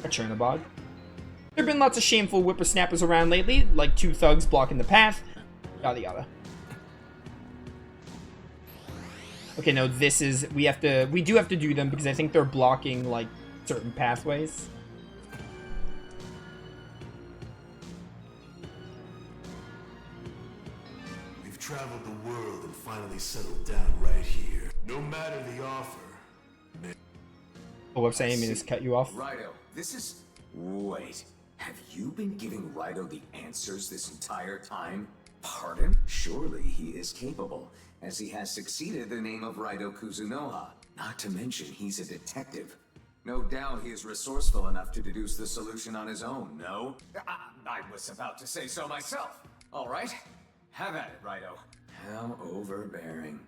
A Chernobog. There have been lots of shameful whippersnappers around lately, like 2 thugs blocking the path. Yada yada. Okay, no, this is... We do have to do them because I think they're blocking, like, certain pathways. We've traveled the world and finally settled down right here. No matter the offer. Oh, whoops, I didn't mean to cut you off. Raidou, this is... Wait. Have you been giving Raidou the answers this entire time? Pardon? Surely he is capable, as he has succeeded the name of Raidou Kuzunoha. Not to mention he's a detective. No doubt he is resourceful enough to deduce the solution on his own, no? I was about to say so myself. All right, have at it, Raidou. How overbearing.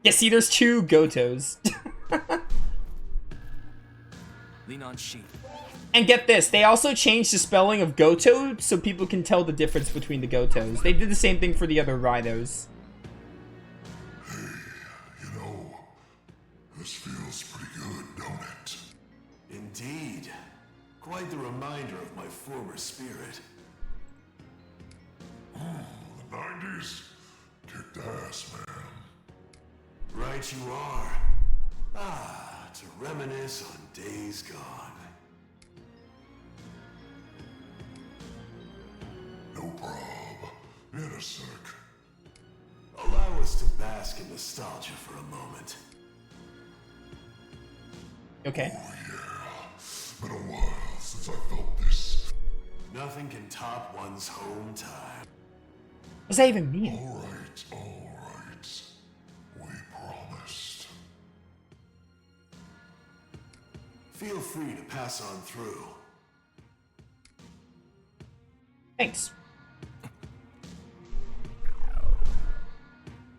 Yeah, see, there's 2 Gotos. Lean on sheep. And get this, they also changed the spelling of Goto so people can tell the difference between the Gotos. They did the same thing for the other Raidous. Hey, you know, this feels pretty good, don't it? Indeed. Quite the reminder of my former spirit. The 90s kicked ass, man. Right you are. Ah, to reminisce on days gone. No prob. In a sec. Allow us to bask in nostalgia for a moment. Okay. Oh yeah. Been a while since I felt this. Nothing can top one's home time. What does that even mean? All right. We promised. Feel free to pass on through. Thanks.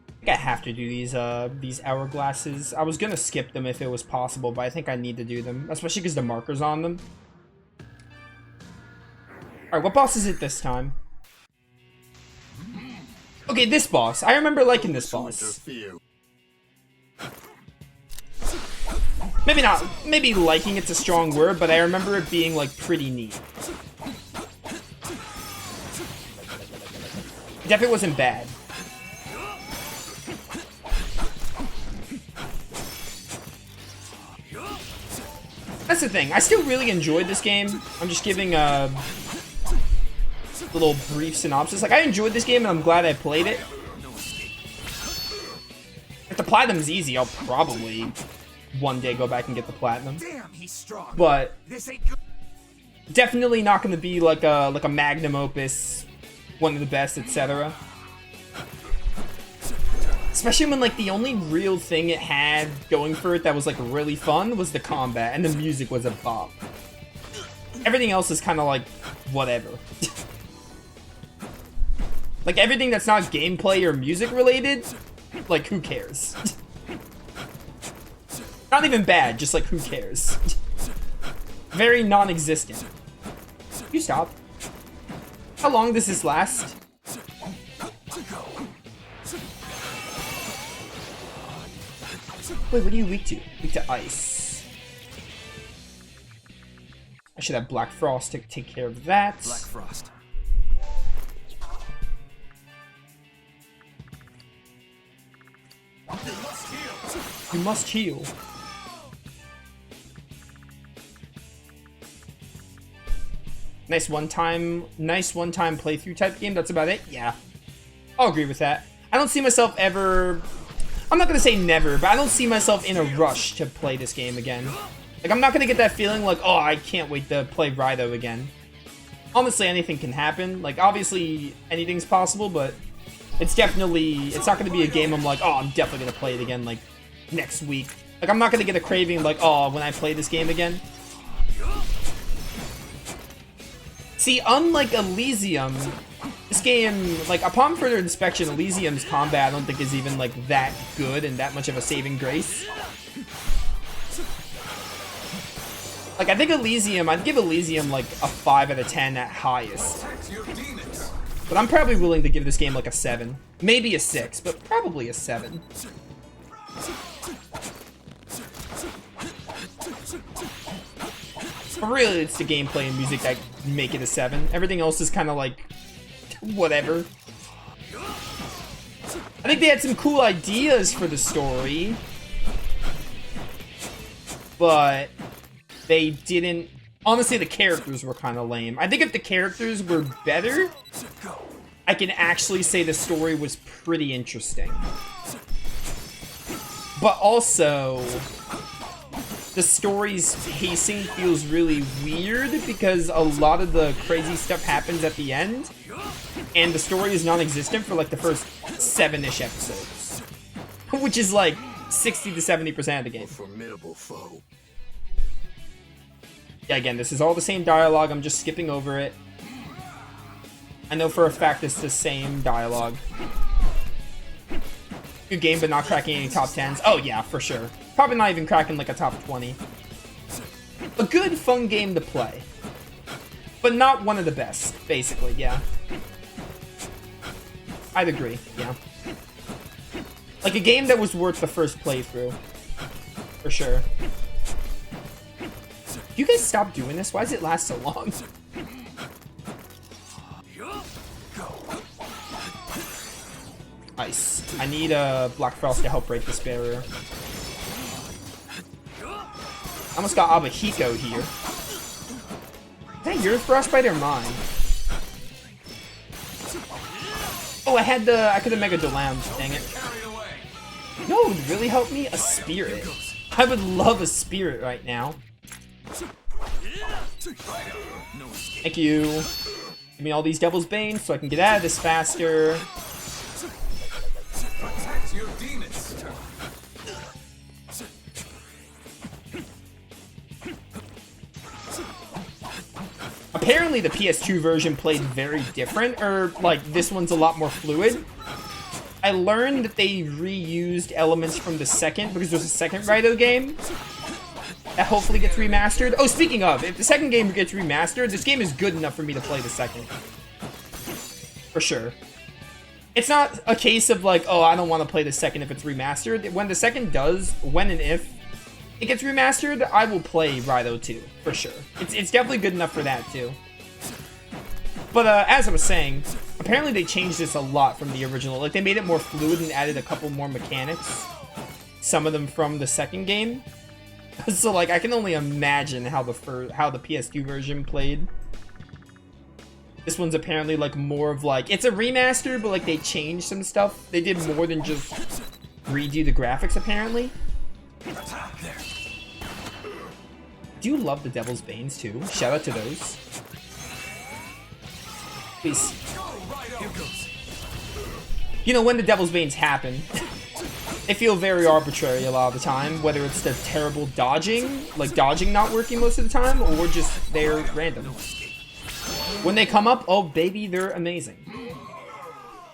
I think I have to do these hourglasses. I was gonna skip them if it was possible, but I think I need to do them, especially because the marker's on them. Alright, what boss is it this time? Okay, this boss. I remember liking this boss. Maybe liking it's a strong word, but I remember it being, like, pretty neat. It definitely wasn't bad. That's the thing. I still really enjoyed this game. I'm just giving a little brief synopsis. Like, I enjoyed this game, and I'm glad I played it. If the platinum's easy, I'll probably one day go back and get the platinum. Damn, he's strong. But This ain't good. definitely not going to be like a magnum opus, one of the best, etc. Especially when, like, the only real thing it had going for it that was, like, really fun was the combat, and the music was a bop. Everything else is kind of, like, whatever. Like, everything that's not gameplay or music related, like, who cares? Not even bad, just, like, who cares? Very non-existent. You stop. How long does this last? Wait, what are you weak to? Weak to ice. I should have Black Frost to take care of that. Black Frost. You must heal. Nice one-time playthrough type game. That's about it. Yeah, I'll agree with that. I don't see myself ever. I'm not gonna say never, but I don't see myself in a rush to play this game again. Like, I'm not gonna get that feeling like, oh, I can't wait to play Raidou again. Honestly, anything can happen. Like, obviously, anything's possible, but it's not gonna be a game I'm like, oh, I'm definitely gonna play it again, like, next week. Like, I'm not gonna get a craving like, oh, when I play this game again. See, unlike Elysium, this game, like, upon further inspection, Elysium's combat I don't think is even, like, that good and that much of a saving grace. Like, I think I'd give Elysium, like, a 5 out of 10 at highest. But I'm probably willing to give this game, like, a 7. Maybe a 6, but probably a 7. But really, it's the gameplay and music that make it a 7. Everything else is kind of like, whatever. I think they had some cool ideas for the story, but they didn't... Honestly, the characters were kind of lame. I think if the characters were better, I can actually say the story was pretty interesting. But also, the story's pacing feels really weird because a lot of the crazy stuff happens at the end, and the story is non-existent for like the first 7-ish episodes, which is like 60 to 70% of the game. Formidable foe. Yeah, again, this is all the same dialogue. I'm just skipping over it. I know for a fact it's the same dialogue. Good game, but not cracking any top 10s. Oh yeah, for sure. Probably not even cracking like a top 20. A good, fun game to play. But not one of the best, basically, yeah. I'd agree, yeah. Like a game that was worth the first playthrough. For sure. You guys stop doing this? Why does it last so long? Nice. I need Black Frost to help break this barrier. I almost got Abahiko here. Is that your Frostbite or mine? Oh, I could have Mega Dolammed. Dang it. No, it would really help me? A Spirit. I would love a Spirit right now. Thank you. Give me all these Devil's Banes so I can get out of this faster. Apparently the PS2 version played very different, or like this one's a lot more fluid. I learned that they reused elements from the second, because there's a second Raidou game that hopefully gets remastered. Oh, speaking of, if the second game gets remastered, this game is good enough for me to play the second. For sure. It's not a case of like, oh, I don't want to play the second if it's remastered. When the second does, when and if it gets remastered, I will play Raidou 2, for sure. It's definitely good enough for that, too. But as I was saying, apparently they changed this a lot from the original. Like, they made it more fluid and added a couple more mechanics. Some of them from the second game. So, like, I can only imagine how the PS2 version played. This one's apparently, like, more of, like... It's a remaster, but, like, they changed some stuff. They did more than just redo the graphics, apparently. Do you love the Devil's Banes, too? Shout out to those. Please. You know, when the Devil's Banes happen... They feel very arbitrary a lot of the time, whether it's the terrible dodging, like dodging not working most of the time, or just they're random. When they come up, oh baby, they're amazing.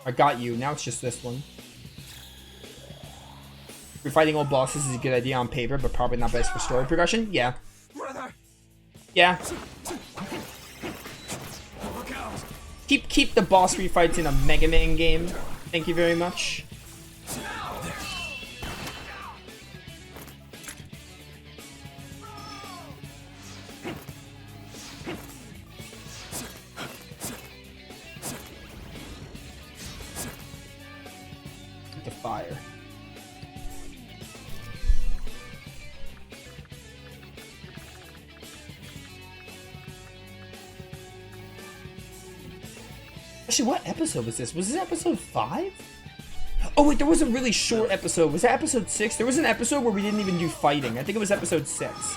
I got you, now it's just this one. Fighting old bosses is a good idea on paper, but probably not best for story progression. Yeah. Yeah. Keep the boss refights in a Mega Man game. Thank you very much. The fire. Actually, what episode was this? Was this episode 5? Oh wait, there was a really short episode. Was that episode 6? There was an episode where we didn't even do fighting. I think it was episode 6.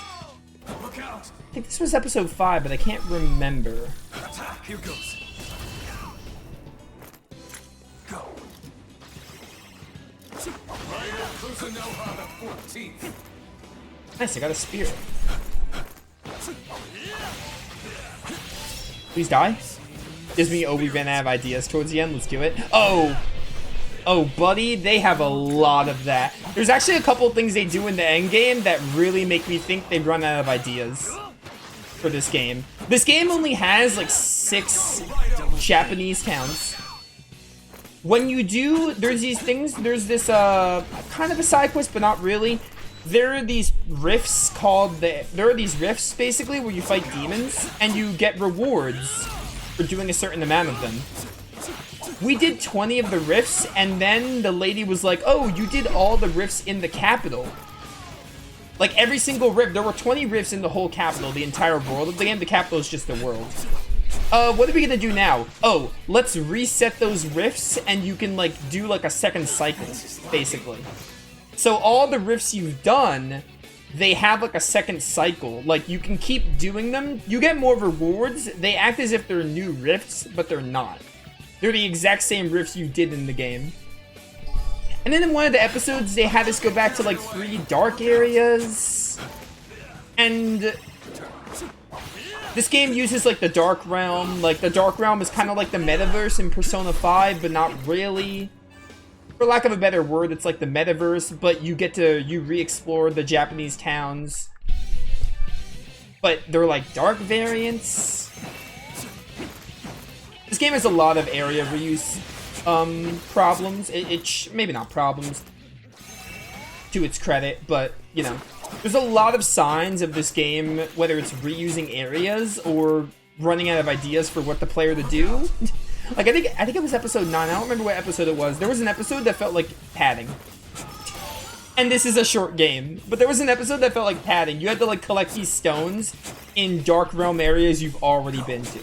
Look out! I think this was episode 5, but I can't remember. Attack! Here goes. Go. Nice, I got a spirit. Please die. Gives me, oh, we ran out of ideas towards the end. Let's do it. Oh. Oh, buddy, they have a lot of that. There's actually a couple things they do in the end game that really make me think they've run out of ideas for this game. This game only has like 6 Japanese towns. When you do, there's these things, there's this kind of a side quest, but not really, there are these rifts there are these rifts basically where you fight demons and you get rewards for doing a certain amount of them. We did 20 of the rifts, and then the lady was like, oh, you did all the rifts in the capital. Like, every single rift. There were 20 rifts in the whole capital, the entire world of the game. The capital is just the world. What are we gonna do now? Oh, let's reset those rifts, and you can, like, do, like, a second cycle, basically. So all the rifts you've done, they have, like, a second cycle. Like, you can keep doing them. You get more rewards. They act as if they're new rifts, but they're not. They're the exact same rifts you did in the game. And then in one of the episodes, they had us go back to, like, 3 dark areas. And this game uses, like, the Dark Realm. Like, the Dark Realm is kind of like the metaverse in Persona 5, but not really. For lack of a better word, it's like the metaverse, but you re-explore the Japanese towns. But they're, like, dark variants. This game has a lot of area reuse problems. Maybe not problems to its credit, but, you know, there's a lot of signs of this game, whether it's reusing areas or running out of ideas for what the player to do. Like, I think it was episode 9. I don't remember what episode it was. There was an episode that felt like padding. And this is a short game, but there was an episode that felt like padding. You had to, like, collect these stones in Dark Realm areas you've already been to.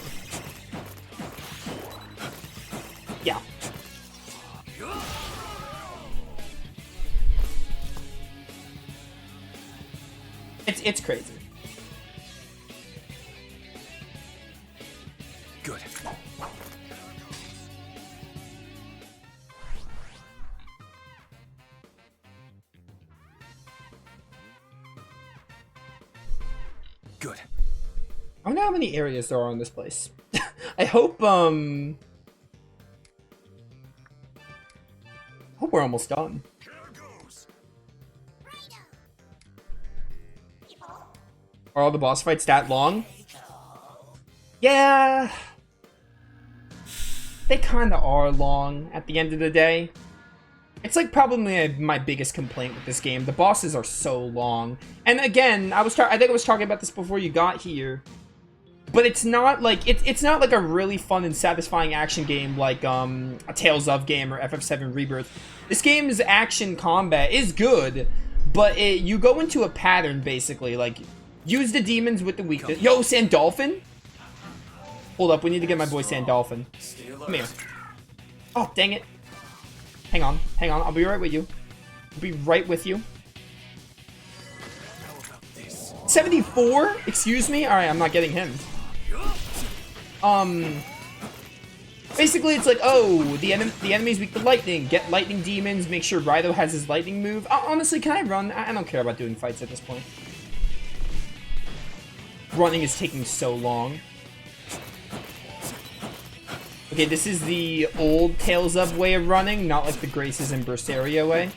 Yeah. It's crazy. Good. Good. I wonder how many areas there are in this place. I hope we're almost done. Are all the boss fights that long? Yeah. They kinda are long at the end of the day. It's like probably my biggest complaint with this game. The bosses are so long. And again, I think I was talking about this before you got here. But it's not like it's not like a really fun and satisfying action game like a Tales of game or FF7 Rebirth. This game's action combat is good, but you go into a pattern basically. Like, use the demons with the weakness. Yo, Sandolphin? Hold up, we need to get my boy Sandolphin. Come here. Oh, dang it. Hang on. I'll be right with you. I'll be right with you. 74? Excuse me? Alright, I'm not getting him. Basically, it's like, oh, the enemy's weak to lightning. Get lightning demons. Make sure Raidou has his lightning move. Honestly, can I run? I don't care about doing fights at this point. Running is taking so long. Okay, this is the old Tales of way of running, not like the Graces and Berseria way.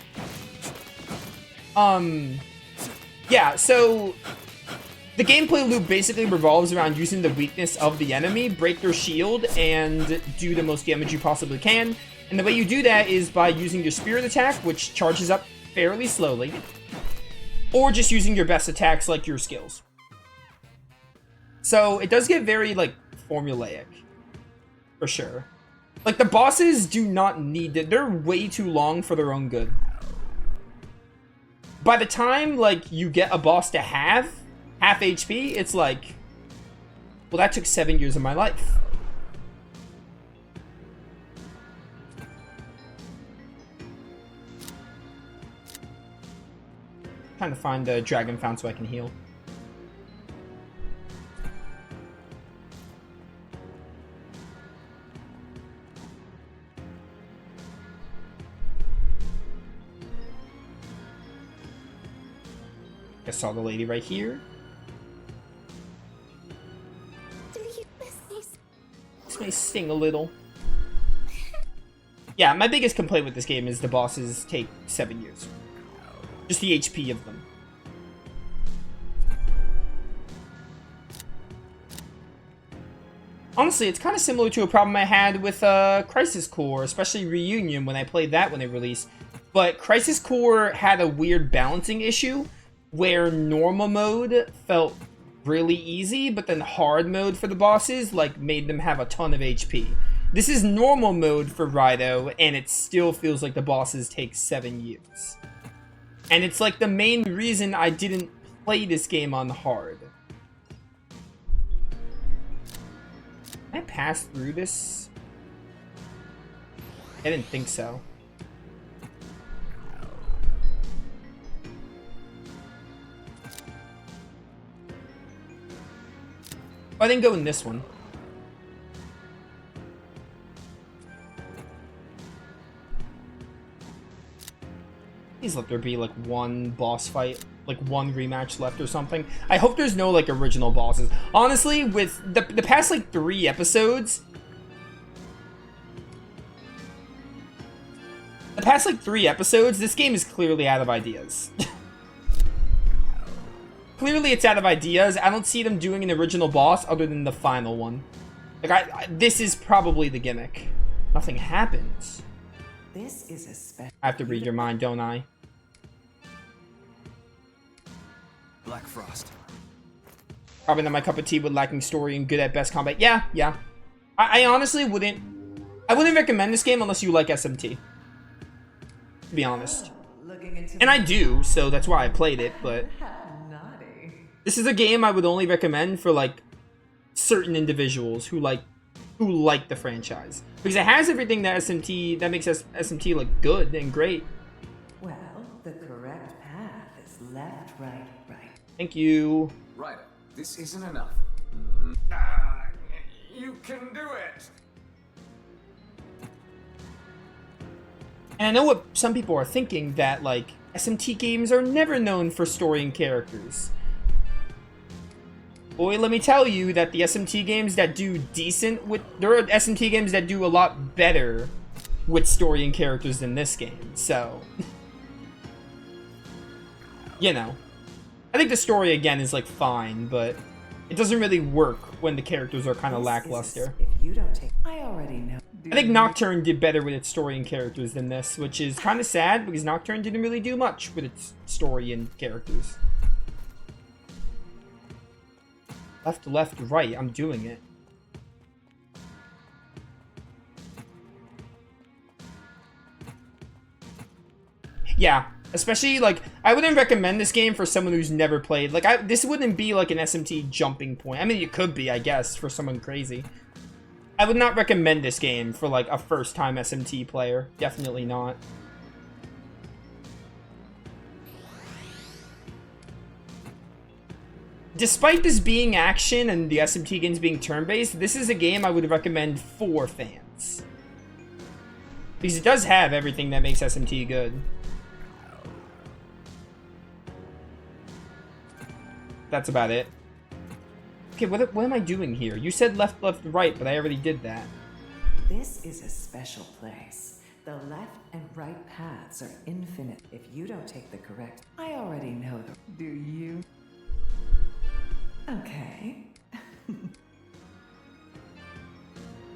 Yeah, so the gameplay loop basically revolves around using the weakness of the enemy, break their shield, and do the most damage you possibly can. And the way you do that is by using your spirit attack, which charges up fairly slowly, or just using your best attacks like your skills. So it does get very, like, formulaic. For sure. Like, the bosses do not need it. They're way too long for their own good. By the time, like, you get a boss to half HP, it's like, well, that took 7 years of my life. Trying to find a dragon fount so I can heal. I saw the lady right here. This may sting a little. Yeah, my biggest complaint with this game is the bosses take 7 years. Just the HP of them. Honestly, it's kind of similar to a problem I had with Crisis Core, especially Reunion when I played that when it released. But Crisis Core had a weird balancing issue where normal mode felt really easy, but then hard mode for the bosses like made them have a ton of HP. This is normal mode for Raidou, and it still feels like the bosses take 7 years. And it's like the main reason I didn't play this game on hard. Can I pass through this? I didn't think so. Oh, I didn't go in this one. Please let there be like one boss fight, like one rematch left or something. I hope there's no like original bosses. Honestly, with the past like 3 episodes, this game is clearly out of ideas. Clearly it's out of ideas. I don't see them doing an original boss other than the final one. Like this is probably the gimmick. Nothing happens. This is a special. I have to read your mind, don't I? Black Frost. Probably not my cup of tea with lacking story and good at best combat. Yeah. I honestly wouldn't. I wouldn't recommend this game unless you like SMT. To be honest. And I do, so that's why I played it, but this is a game I would only recommend for like certain individuals who like the franchise. Because it has everything that makes SMT look good and great. Well, the correct path is left, right, right. Thank you. Right, this isn't enough. You can do it! And I know what some people are thinking, that like SMT games are never known for story and characters. Boy, let me tell you that the SMT games that do there are SMT games that do a lot better with story and characters than this game, so. You know. I think the story, again, is like fine, but it doesn't really work when the characters are kind of lackluster. If you don't take, I already know. I think Nocturne did better with its story and characters than this, which is kind of sad because Nocturne didn't really do much with its story and characters. Left, right, I'm doing it. Yeah, especially, like, I wouldn't recommend this game for someone who's never played. Like, this wouldn't be, like, an SMT jumping point. I mean, it could be, I guess, for someone crazy. I would not recommend this game for, like, a first-time SMT player. Definitely not. Despite this being action and the SMT games being turn-based, this is a game I would recommend for fans. Because it does have everything that makes SMT good. That's about it. Okay, what am I doing here? You said left, right, but I already did that. This is a special place. The left and right paths are infinite. If you don't take the correct, I already know them. Do you? Okay.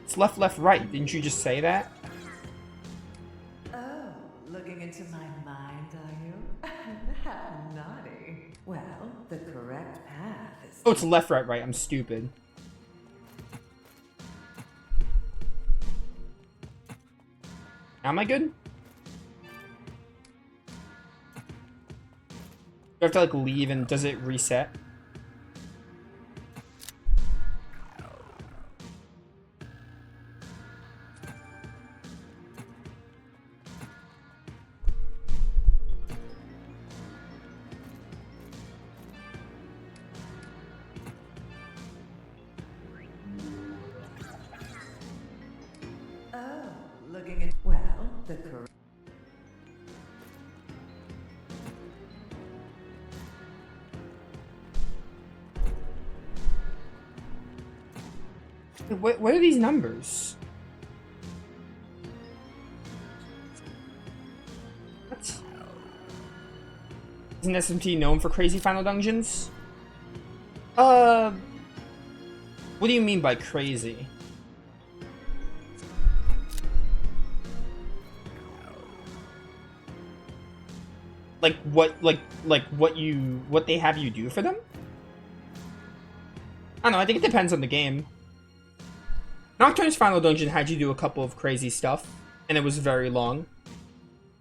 It's left, right. Didn't you just say that? Oh, looking into my mind, are you? How naughty. Well, the correct path is... Oh, it's left, right. I'm stupid. Am I good? Do I have to, like, leave and does it reset? Looking at... Well, the correct... What are these numbers? What? Isn't SMT known for crazy final dungeons? What do you mean by crazy? what they have you do for them. I don't know, I think it depends on the game. Nocturne's final dungeon had you do a couple of crazy stuff, and it was very long.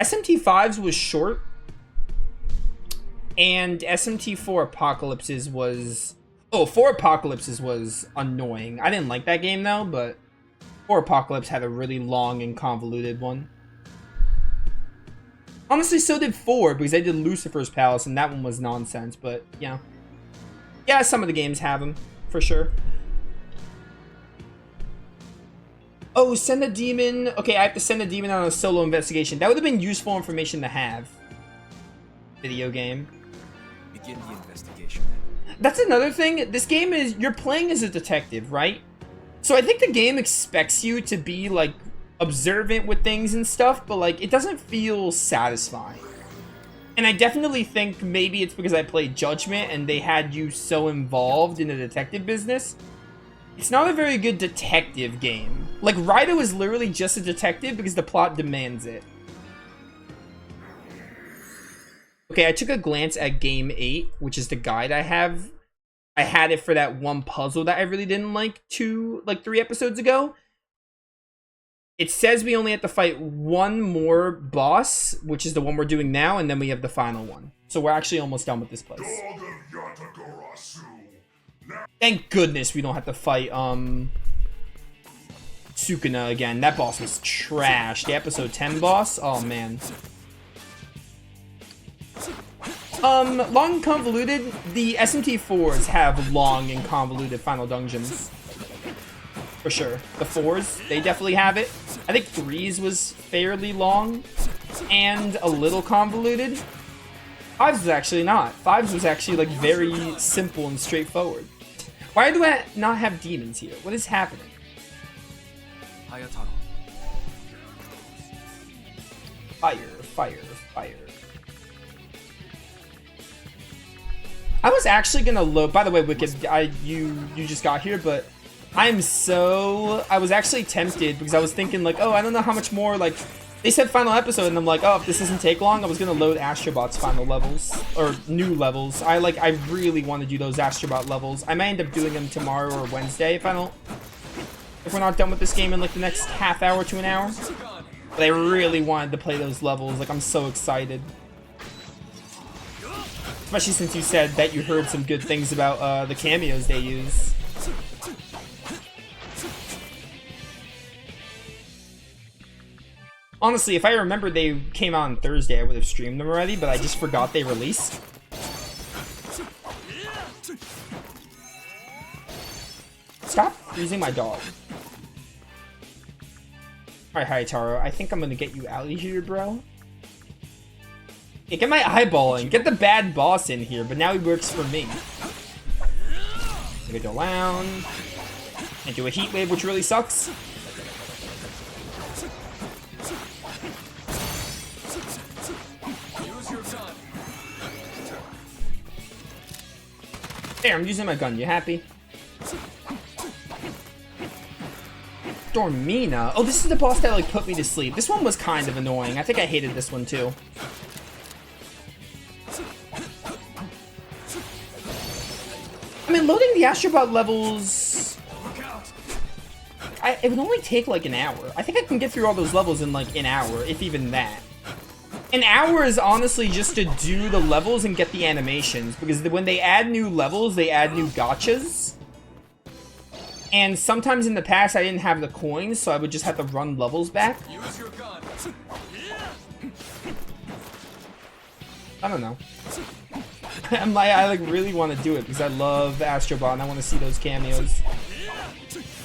SMT5's was short, and SMT4 Apocalypses was... Oh, 4 Apocalypses was annoying. I didn't like that game, though, but 4 Apocalypse had a really long and convoluted one. Honestly, so did 4, because I did Lucifer's Palace, and that one was nonsense, but, yeah. Yeah, some of the games have them, for sure. Oh, send a demon. Okay, I have to send a demon on a solo investigation. That would have been useful information to have. Video game. Begin the investigation. That's another thing. This game is, you're playing as a detective, right? So I think the game expects you to be, like, observant with things and stuff, but, like, it doesn't feel satisfying. And I definitely think maybe it's because I played Judgment and they had you so involved in the detective business. It's not a very good detective game. Like, Raidou is literally just a detective because the plot demands it. Okay, I took a glance at Game 8, which is the guide I have. I had it for that one puzzle that I really didn't like 3 episodes ago. It says we only have to fight one more boss, which is the one we're doing now, and then we have the final one. So we're actually almost done with this place. Thank goodness we don't have to fight, Sukuna again. That boss was trash. The episode 10 boss? Oh, man. Long and convoluted. The SMT4s have long and convoluted final dungeons. For sure. The 4s, they definitely have it. I think 3's was fairly long and a little convoluted. 5's was actually not. 5's was actually, like, very simple and straightforward. Why do I not have demons here? What is happening? Fire, fire, fire. I was actually gonna load. By the way, Wicked, you just got here, but I was actually tempted because I was thinking like, oh, I don't know how much more, like, they said final episode, and I'm like, oh, if this doesn't take long, I was gonna load Astrobot's final levels, or new levels. I really want to do those Astrobot levels. I might end up doing them tomorrow or Wednesday if we're not done with this game in like the next half hour to an hour. But I really wanted to play those levels. Like, I'm so excited. Especially since you said that you heard some good things about the cameos they use. Honestly, if I remembered they came out on Thursday, I would have streamed them already, but I just forgot they released. Stop freezing my dog. Alright, Hayataro, I think I'm gonna get you out of here, bro. Yeah, get my eyeballing. Get the bad boss in here, but now he works for me. I'm gonna go down. And do a heat wave, which really sucks. There, I'm using my gun. You happy? Dormina. Oh, this is the boss that, like, put me to sleep. This one was kind of annoying. I think I hated this one, too. I mean, loading the Astrobot levels... it would only take, like, an hour. I think I can get through all those levels in, like, an hour, if even that. An hour is honestly just to do the levels and get the animations, because when they add new levels, they add new gotchas. And sometimes in the past, I didn't have the coins, so I would just have to run levels back. I don't know. I like really want to do it because I love Astrobot and I want to see those cameos.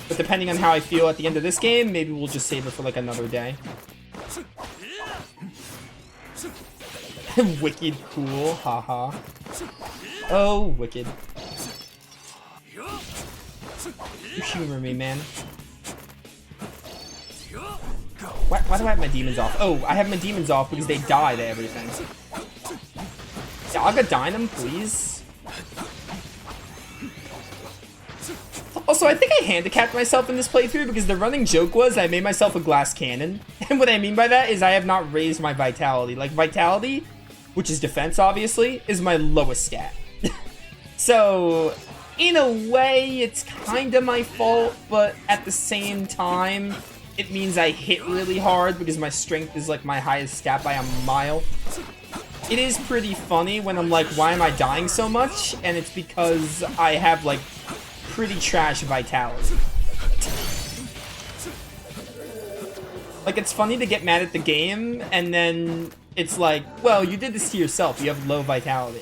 But depending on how I feel at the end of this game, maybe we'll just save it for like another day. Wicked cool, haha. Oh, Wicked. You humor me, man. Why do I have my demons off? Oh, I have my demons off because they die to everything. Daga Dynam, please. Also, I think I handicapped myself in this playthrough because the running joke was I made myself a glass cannon. And what I mean by that is I have not raised my vitality. Like, vitality which is defense obviously, is my lowest stat. So, in a way, it's kinda my fault, but at the same time, it means I hit really hard because my strength is like my highest stat by a mile. It is pretty funny when I'm like, why am I dying so much? And it's because I have like pretty trash vitality. Like, it's funny to get mad at the game, and then it's like, well, you did this to yourself, you have low vitality.